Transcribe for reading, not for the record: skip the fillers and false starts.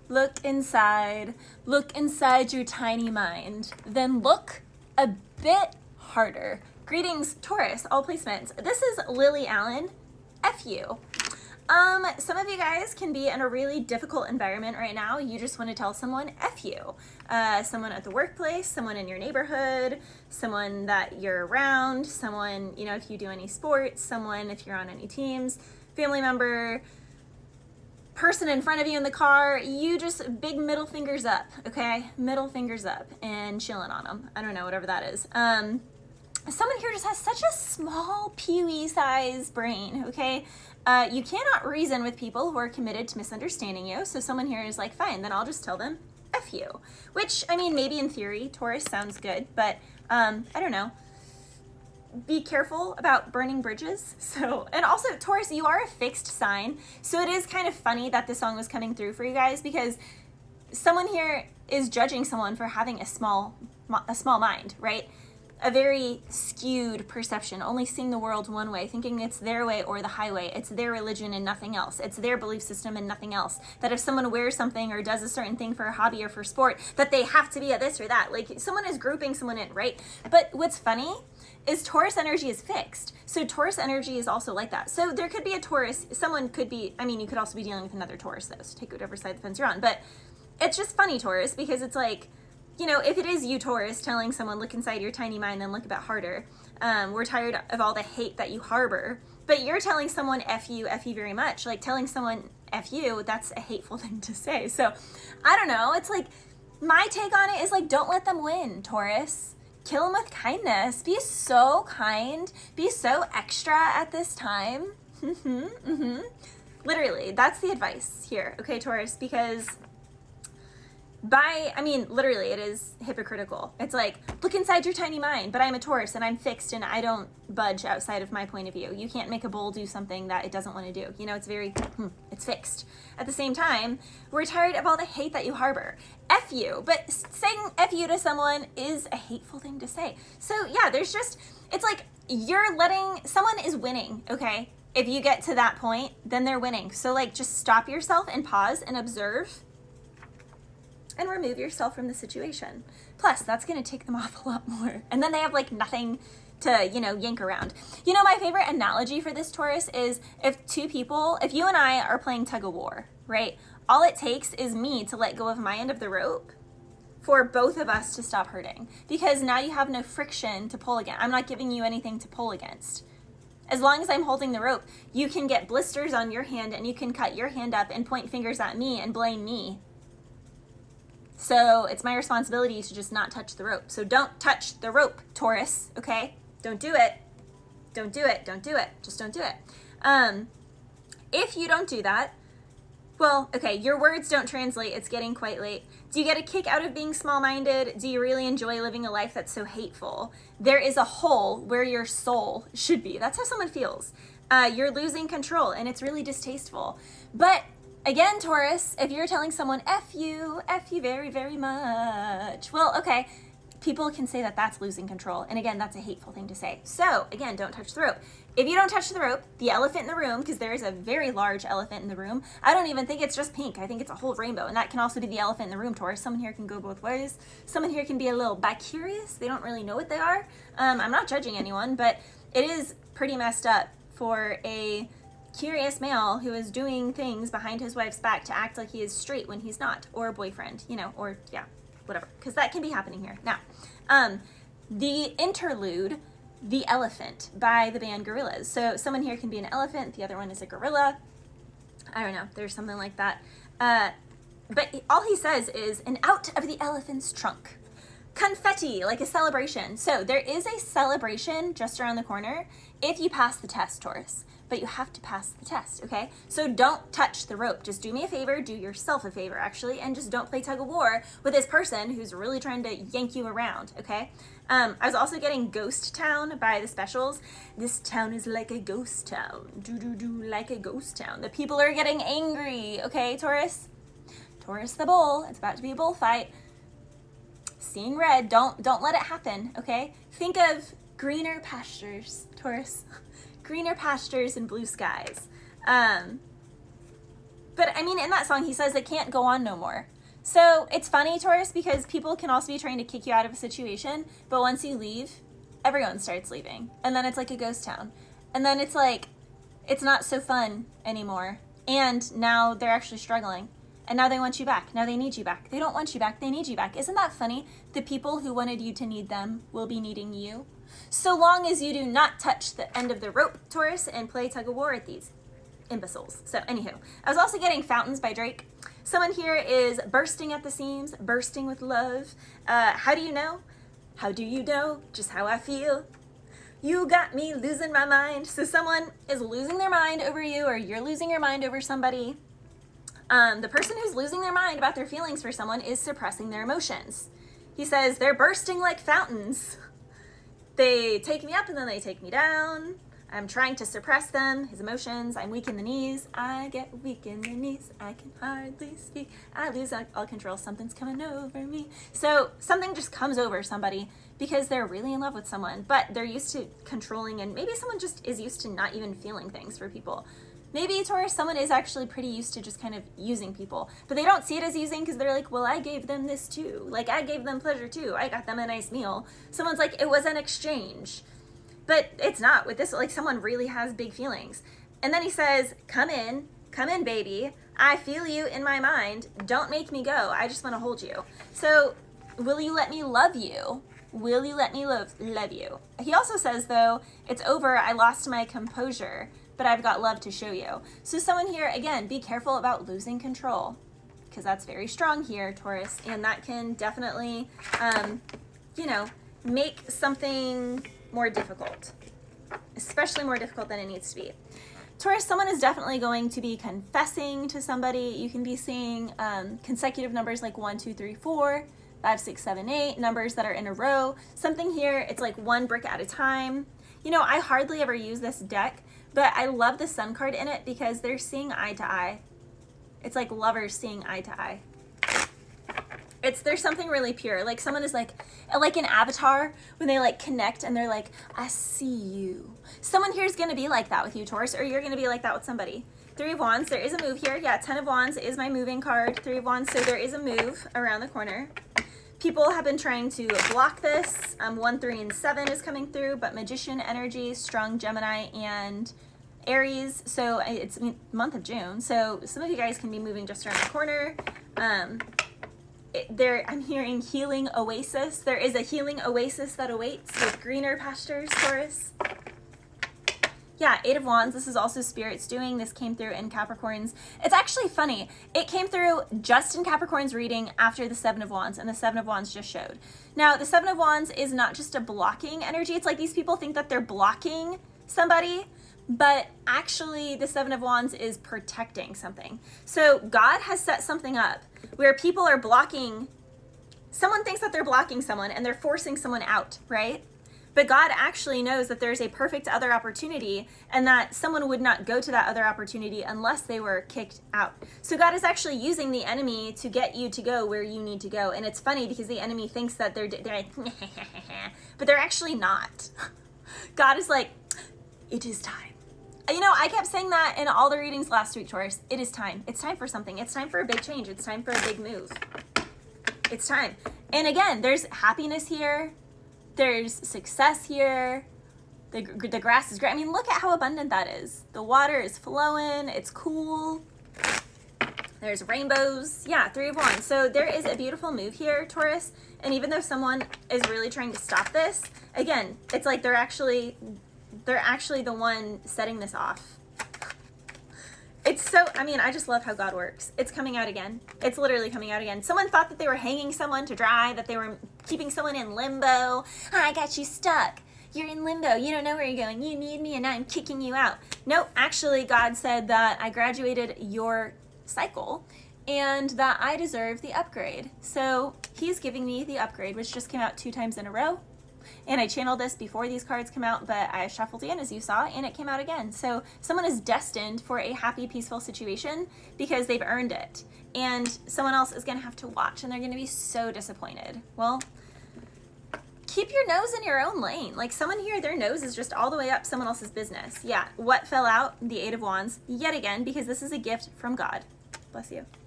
Look inside your tiny mind, then look a bit harder. Greetings, Taurus, all placements. This is Lily Allen, F you. Some of you guys can be in a really difficult environment right now. You just want to tell someone F you. Someone at the workplace, someone in your neighborhood, someone that you're around, someone, you know, if you do any sports, someone if you're on any teams, family member, person in front of you in the car, you just big middle fingers up, okay? Middle fingers up and chilling on them. I don't know, whatever that is. Someone here just has such a small peewee size brain, okay? You cannot reason with people who are committed to misunderstanding you. So someone here is like, fine, then I'll just tell them F you. Which, I mean, maybe in theory, Taurus sounds good, but I don't know. Be careful about burning bridges. So, and also Taurus, you are a fixed sign. So it is kind of funny that this song was coming through for you guys because someone here is judging someone for having a small mind, right? A very skewed perception, only seeing the world one way, thinking it's their way or the highway. It's their religion and nothing else. It's their belief system and nothing else. That if someone wears something or does a certain thing for a hobby or for sport, that they have to be a this or that. Like someone is grouping someone in, right? But what's funny is Taurus energy is fixed. So Taurus energy is also like that. So there could be a Taurus, someone could be, I mean, you could also be dealing with another Taurus though, so take whatever side of the fence you're on. But it's just funny, Taurus, because it's like, you know, if it is you, Taurus, telling someone, look inside your tiny mind, then look a bit harder. We're tired of all the hate that you harbor. But you're telling someone F you very much. Like telling someone F you, that's a hateful thing to say. So I don't know. It's like, my take on it is like, don't let them win, Taurus. Kill them with kindness. Be so kind. Be so extra at this time. Literally, that's the advice here. Okay, Taurus, because literally it is hypocritical. It's like, look inside your tiny mind, but I'm a Taurus and I'm fixed and I don't budge outside of my point of view. You can't make a bull do something that it doesn't want to do. You know, it's very, it's fixed. At the same time, we're tired of all the hate that you harbor. F you, but saying F you to someone is a hateful thing to say. So yeah, there's just, it's like you're letting, someone is winning, okay? If you get to that point, then they're winning. So like, just stop yourself and pause and observe and remove yourself from the situation. Plus, that's gonna take them off a lot more. And then they have like nothing to, you know, yank around. You know, my favorite analogy for this, Taurus, is if you and I are playing tug of war, right? All it takes is me to let go of my end of the rope for both of us to stop hurting. Because now you have no friction to pull against. I'm not giving you anything to pull against. As long as I'm holding the rope, you can get blisters on your hand and you can cut your hand up and point fingers at me and blame me. So it's my responsibility to just not touch the rope. So don't touch the rope, Taurus, okay? Don't do it. Don't do it. Don't do it. Just don't do it. If you don't do that, well, okay, your words don't translate. It's getting quite late. Do you get a kick out of being small-minded? Do you really enjoy living a life that's so hateful? There is a hole where your soul should be. That's how someone feels. You're losing control and it's really distasteful. But again, Taurus, if you're telling someone F you very, very much, well, okay, people can say that that's losing control. And again, that's a hateful thing to say. So again, don't touch the rope. If you don't touch the rope, the elephant in the room, because there is a very large elephant in the room, I don't even think it's just pink. I think it's a whole rainbow. And that can also be the elephant in the room, Taurus. Someone here can go both ways. Someone here can be a little bi-curious. They don't really know what they are. I'm not judging anyone, but it is pretty messed up for a curious male who is doing things behind his wife's back to act like he is straight when he's not, or a boyfriend, you know, or yeah, whatever, because that can be happening here. Now, the interlude, The Elephant by the band Gorillaz. So someone here can be an elephant, the other one is a gorilla. I don't know, there's something like that. But all he says is, and out of the elephant's trunk, confetti, like a celebration. So there is a celebration just around the corner if you pass the test, Taurus. But you have to pass the test, okay? So don't touch the rope. Just do me a favor, do yourself a favor, actually, and just don't play tug of war with this person who's really trying to yank you around, okay? I was also getting Ghost Town by the Specials. This town is like a ghost town. Do, like a ghost town. The people are getting angry, okay, Taurus? Taurus the bull. It's about to be a bullfight. Seeing red. Don't let it happen, okay? Think of greener pastures, Taurus. Greener pastures and blue skies. But I mean, in that song, he says it can't go on no more. So it's funny, Taurus, because people can also be trying to kick you out of a situation, but once you leave, everyone starts leaving. And then it's like a ghost town. And then it's like, it's not so fun anymore. And now they're actually struggling. And now they want you back. Now they need you back. They don't want you back. They need you back. Isn't that funny? The people who wanted you to need them will be needing you. So long as you do not touch the end of the rope, Taurus, and play tug of war at these imbeciles. So anywho, I was also getting Fountains by Drake. Someone here is bursting at the seams, bursting with love. How do you know? How do you know just how I feel? You got me losing my mind. So someone is losing their mind over you, or you're losing your mind over somebody. The person who's losing their mind about their feelings for someone is suppressing their emotions. He says they're bursting like fountains. They take me up and then they take me down. I'm trying to suppress them, his emotions. I'm weak in the knees. I get weak in the knees. I can hardly speak. I lose all control. Something's coming over me. So something just comes over somebody because they're really in love with someone, but they're used to controlling, and maybe someone just is used to not even feeling things for people. Maybe, Taurus, someone is actually pretty used to just kind of using people, but they don't see it as using because they're like, well, I gave them this too. Like, I gave them pleasure too. I got them a nice meal. Someone's like, it was an exchange. But it's not with this. Like, someone really has big feelings. And then he says, come in, baby. I feel you in my mind. Don't make me go. I just want to hold you. So will you let me love you? Will you let me love you? He also says, though, it's over. I lost my composure, but I've got love to show you. So someone here, again, be careful about losing control, because that's very strong here, Taurus. And that can definitely, make something more difficult, especially more difficult than it needs to be. Taurus, someone is definitely going to be confessing to somebody. You can be seeing consecutive numbers like 1, 2, 3, 4, 5, 6, 7, 8, numbers that are in a row. Something here, it's like one brick at a time. You know, I hardly ever use this deck, but I love the Sun card in it because they're seeing eye to eye. It's like lovers seeing eye to eye. There's something really pure. Like someone is like an avatar when they like connect and they're like, I see you. Someone here is going to be like that with you, Taurus, or you're going to be like that with somebody. 3 of Wands, there is a move here. Yeah, 10 of Wands is my moving card. 3 of Wands, so there is a move around the corner. People have been trying to block this. 1, 3, and 7 is coming through, but Magician energy, strong Gemini, and Aries. So it's month of June. So some of you guys can be moving just around the corner. I'm hearing healing oasis. There is a healing oasis that awaits with greener pastures, Taurus. Yeah, 8 of Wands. This is also Spirit's doing. This came through in Capricorn's. It's actually funny. It came through just in Capricorn's reading after the 7 of Wands, and the 7 of Wands just showed. Now, the 7 of Wands is not just a blocking energy. It's like these people think that they're blocking somebody, but actually the 7 of Wands is protecting something. So God has set something up where people are blocking. Someone thinks that they're blocking someone and they're forcing someone out, right? But God actually knows that there's a perfect other opportunity and that someone would not go to that other opportunity unless they were kicked out. So God is actually using the enemy to get you to go where you need to go. And it's funny because the enemy thinks that they're like, but they're actually not. God is like, it is time. You know, I kept saying that in all the readings last week, Taurus. It is time. It's time for something. It's time for a big change. It's time for a big move. It's time. And again, there's happiness here. There's success here. The grass is great. I mean, look at how abundant that is. The water is flowing. It's cool. There's rainbows. Yeah, 3 of Wands. So there is a beautiful move here, Taurus. And even though someone is really trying to stop this, again, it's like they're actually the one setting this off. It's so, I just love how God works. It's coming out again. It's literally coming out again. Someone thought that they were hanging someone to dry, that they were keeping someone in limbo. I got you stuck. You're in limbo. You don't know where you're going. You need me and I'm kicking you out. Nope, actually God said that I graduated your cycle and that I deserve the upgrade. So he's giving me the upgrade, which just came out 2 times in a row. And I channeled this before these cards come out, but I shuffled in, as you saw, and it came out again. So someone is destined for a happy, peaceful situation because they've earned it. And someone else is going to have to watch, and they're going to be so disappointed. Well, keep your nose in your own lane. Like someone here, their nose is just all the way up someone else's business. Yeah, what fell out? The 8 of Wands, yet again, because this is a gift from God. Bless you.